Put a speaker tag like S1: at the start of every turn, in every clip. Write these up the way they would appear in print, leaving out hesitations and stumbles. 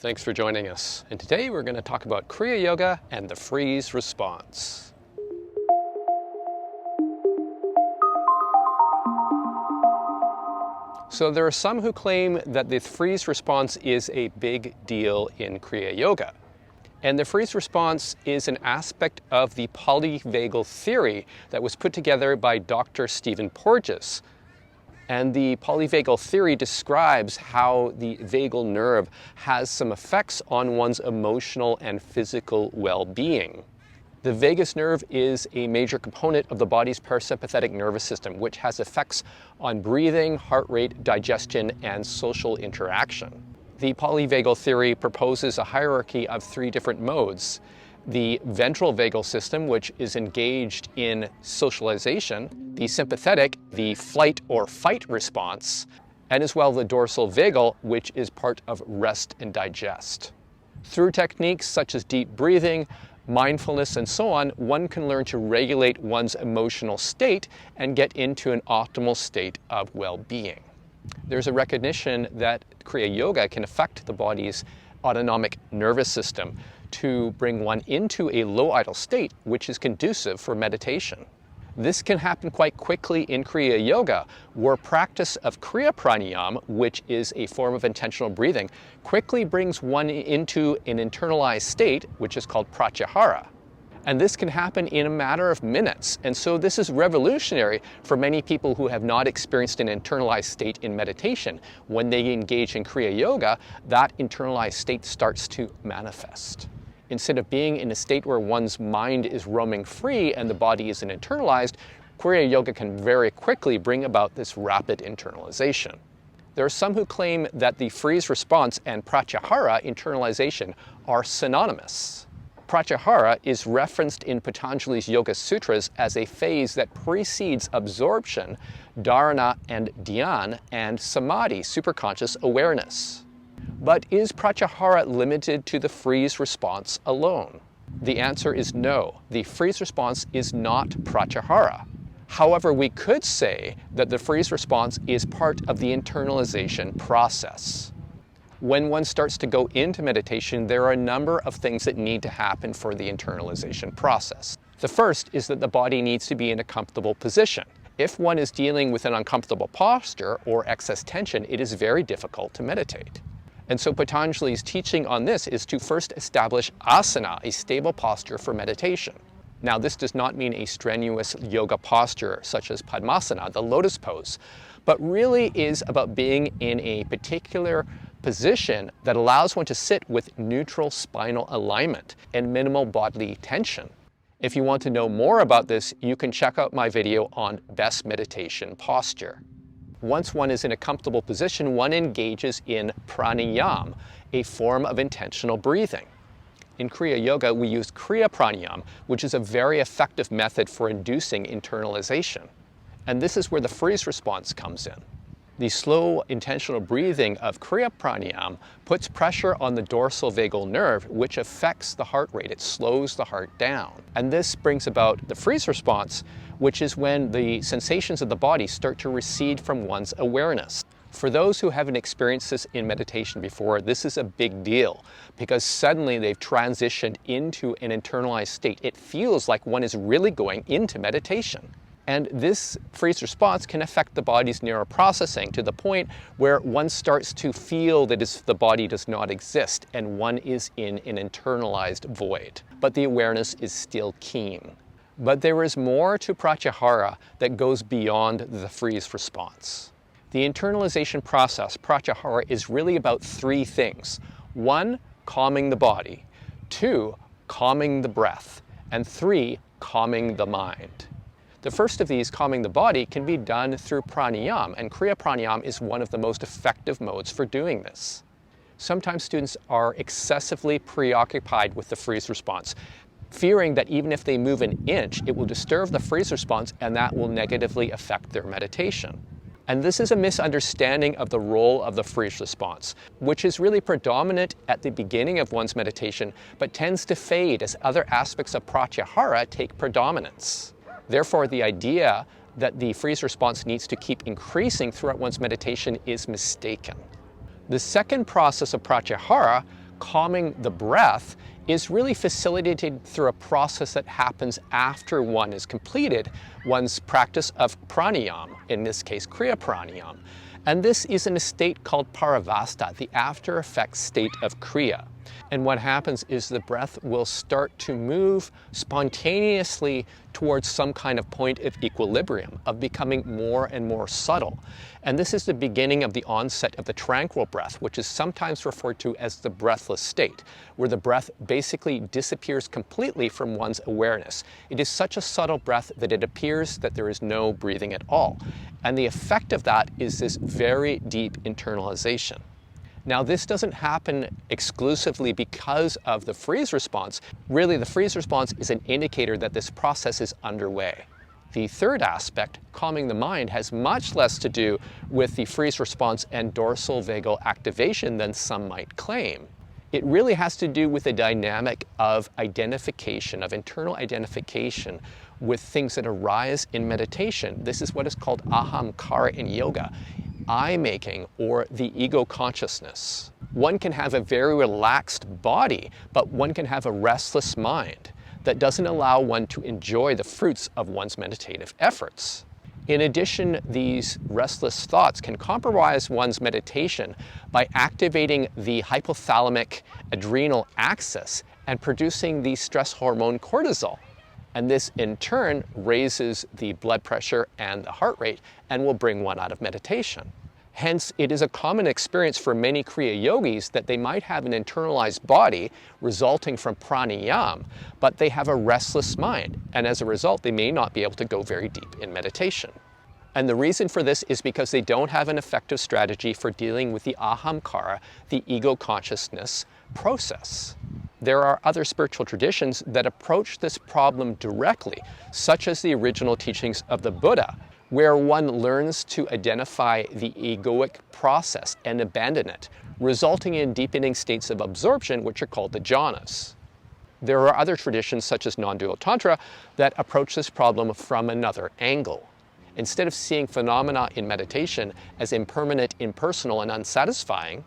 S1: Thanks for joining us. And today we're going to talk about Kriya Yoga and the freeze response. So there are some who claim that the freeze response is a big deal in Kriya Yoga. And the freeze response is an aspect of the polyvagal theory that was put together by Dr. Stephen Porges. And the polyvagal theory describes how the vagal nerve has some effects on one's emotional and physical well-being. The vagus nerve is a major component of the body's parasympathetic nervous system, which has effects on breathing, heart rate, digestion, and social interaction. The polyvagal theory proposes a hierarchy of 3 different modes. The ventral vagal system, which is engaged in socialization, the sympathetic, the flight or fight response, and as well the dorsal vagal, which is part of rest and digest. Through techniques such as deep breathing, mindfulness, and so on, one can learn to regulate one's emotional state and get into an optimal state of well-being. There's a recognition that Kriya Yoga can affect the body's autonomic nervous system to bring one into a low idle state, which is conducive for meditation. This can happen quite quickly in Kriya Yoga, where practice of Kriya Pranayama, which is a form of intentional breathing, quickly brings one into an internalized state, which is called pratyahara. And this can happen in a matter of minutes. And so this is revolutionary for many people who have not experienced an internalized state in meditation. When they engage in Kriya Yoga, that internalized state starts to manifest. Instead of being in a state where one's mind is roaming free and the body isn't internalized, Kriya Yoga can very quickly bring about this rapid internalization. There are some who claim that the freeze response and pratyahara internalization are synonymous. Pratyahara is referenced in Patanjali's Yoga Sutras as a phase that precedes absorption, dharana and dhyan, and samadhi, superconscious awareness. But is pratyahara limited to the freeze response alone? The answer is no. The freeze response is not pratyahara. However, we could say that the freeze response is part of the internalization process. When one starts to go into meditation, there are a number of things that need to happen for the internalization process. The first is that the body needs to be in a comfortable position. If one is dealing with an uncomfortable posture or excess tension, it is very difficult to meditate. And so Patanjali's teaching on this is to first establish asana, a stable posture for meditation. Now, this does not mean a strenuous yoga posture such as Padmasana, the lotus pose, but really is about being in a particular position that allows one to sit with neutral spinal alignment and minimal bodily tension. If you want to know more about this, you can check out my video on best meditation posture. Once one is in a comfortable position, one engages in pranayama, a form of intentional breathing. In Kriya Yoga, we use Kriya Pranayama, which is a very effective method for inducing internalization. And this is where the freeze response comes in. The slow, intentional breathing of Kriya Pranayama puts pressure on the dorsal vagal nerve, which affects the heart rate. It slows the heart down. And this brings about the freeze response, which is when the sensations of the body start to recede from one's awareness. For those who haven't experienced this in meditation before, this is a big deal because suddenly they've transitioned into an internalized state. It feels like one is really going into meditation. And this freeze response can affect the body's neuroprocessing to the point where one starts to feel that the body does not exist and one is in an internalized void. But the awareness is still keen. But there is more to pratyahara that goes beyond the freeze response. The internalization process, pratyahara, is really about 3 things. 1, calming the body. 2, calming the breath. And 3, calming the mind. The first of these, calming the body, can be done through pranayama, and Kriya Pranayama is one of the most effective modes for doing this. Sometimes students are excessively preoccupied with the freeze response, fearing that even if they move an inch, it will disturb the freeze response and that will negatively affect their meditation. And this is a misunderstanding of the role of the freeze response, which is really predominant at the beginning of one's meditation, but tends to fade as other aspects of pratyahara take predominance. Therefore, the idea that the freeze response needs to keep increasing throughout one's meditation is mistaken. The second process of pratyahara, calming the breath is really facilitated through a process that happens after one has completed one's practice of pranayama, in this case Kriya pranayama. And this is in a state called paravasta, the after effect state of Kriya. And what happens is the breath will start to move spontaneously towards some kind of point of equilibrium, of becoming more and more subtle. And this is the beginning of the onset of the tranquil breath, which is sometimes referred to as the breathless state, where the breath basically disappears completely from one's awareness. It is such a subtle breath that it appears that there is no breathing at all. And the effect of that is this very deep internalization. Now, this doesn't happen exclusively because of the freeze response. Really, the freeze response is an indicator that this process is underway. The third aspect, calming the mind, has much less to do with the freeze response and dorsal vagal activation than some might claim. It really has to do with the dynamic of identification, of internal identification with things that arise in meditation. This is what is called ahamkara in yoga. I-making, or the ego consciousness. One can have a very relaxed body, but one can have a restless mind that doesn't allow one to enjoy the fruits of one's meditative efforts. In addition, these restless thoughts can compromise one's meditation by activating the hypothalamic adrenal axis and producing the stress hormone cortisol. And this in turn raises the blood pressure and the heart rate and will bring one out of meditation. Hence, it is a common experience for many Kriya yogis that they might have an internalized body resulting from pranayama, but they have a restless mind, and as a result, they may not be able to go very deep in meditation. And the reason for this is because they don't have an effective strategy for dealing with the ahamkara, the ego consciousness process. There are other spiritual traditions that approach this problem directly, such as the original teachings of the Buddha, where one learns to identify the egoic process and abandon it, resulting in deepening states of absorption, which are called the jhanas. There are other traditions, such as non-dual tantra, that approach this problem from another angle. Instead of seeing phenomena in meditation as impermanent, impersonal, and unsatisfying,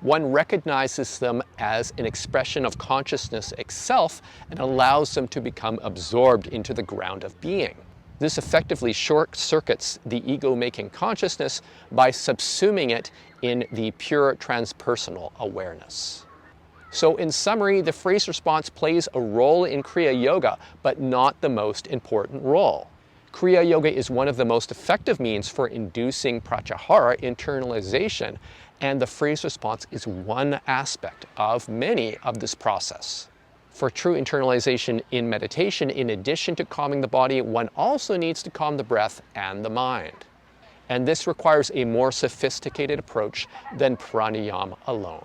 S1: one recognizes them as an expression of consciousness itself and allows them to become absorbed into the ground of being. This effectively short-circuits the ego-making consciousness by subsuming it in the pure transpersonal awareness. So in summary, the freeze response plays a role in Kriya Yoga, but not the most important role. Kriya Yoga is one of the most effective means for inducing pratyahara, internalization, and the freeze response is one aspect of many of this process. For true internalization in meditation, in addition to calming the body, one also needs to calm the breath and the mind. And this requires a more sophisticated approach than pranayama alone.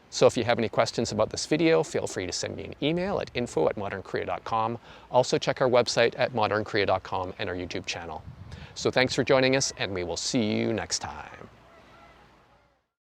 S1: So if you have any questions about this video, feel free to send me an email at info@modernkriya.com. Also check our website at modernkriya.com and our YouTube channel. So thanks for joining us, and we will see you next time.